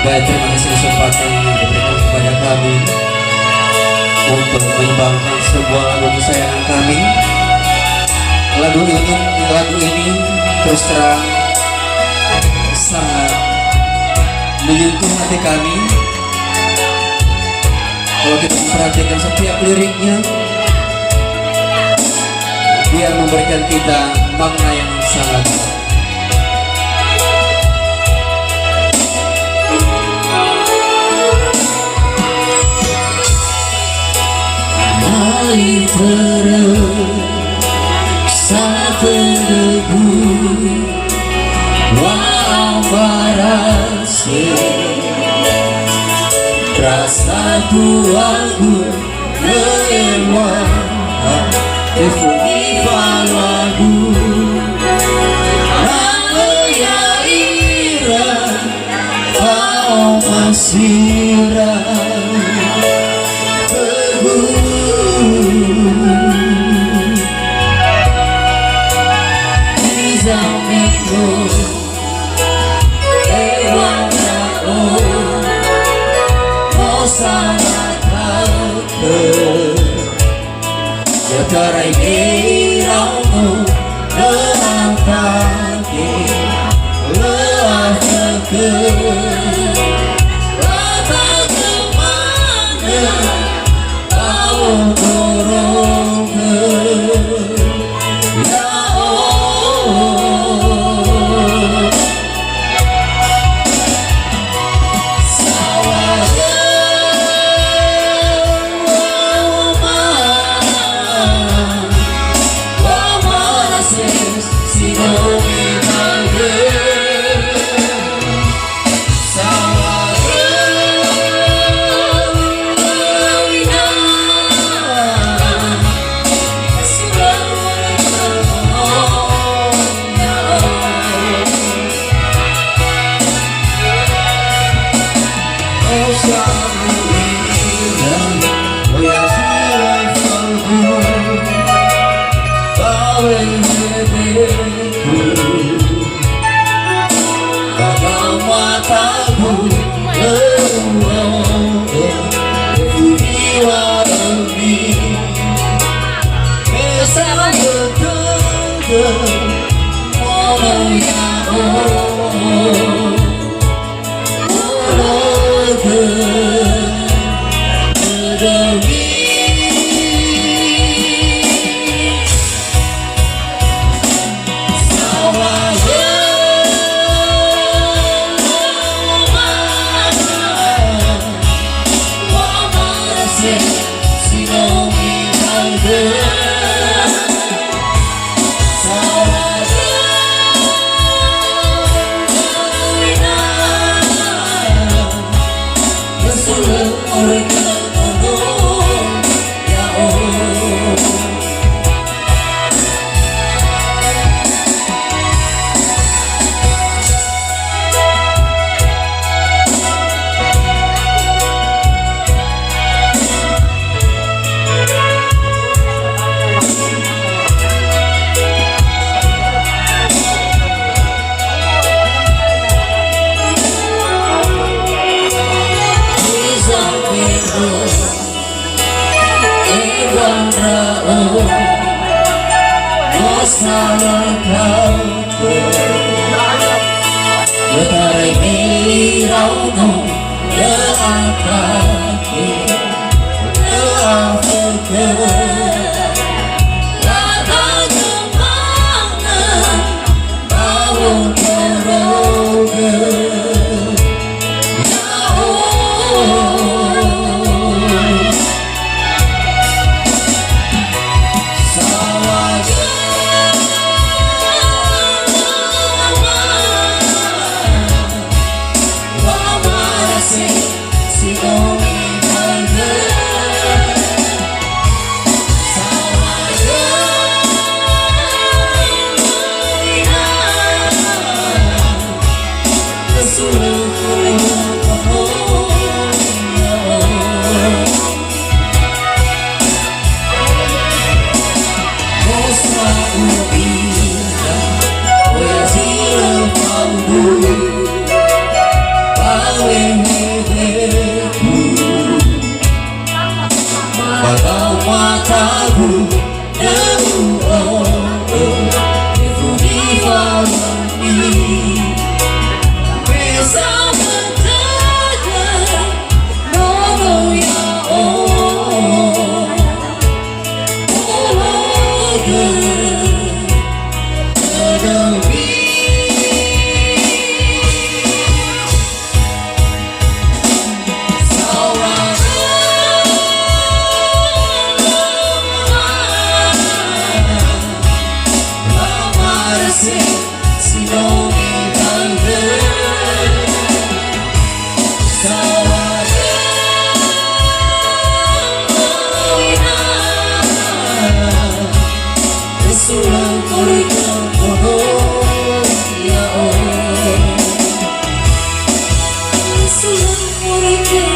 Baik, terima kasih kesempatan yang diberikan kepada kami untuk menyumbangkan sebuah lagu kesayangan kami. Lagu ini terus terang sangat menyentuh hati kami. Kalau kita memperhatikan setiap liriknya, dia memberikan kita makna yang sangat air satu debu wabarasi rasa tuaku lewat lagu ya ira kau masih Terai kiraumu lelah kaki lelah teker letak kemana kau dorong ya Allah Bagai mataku Sulang korika ya oh, sulang korika.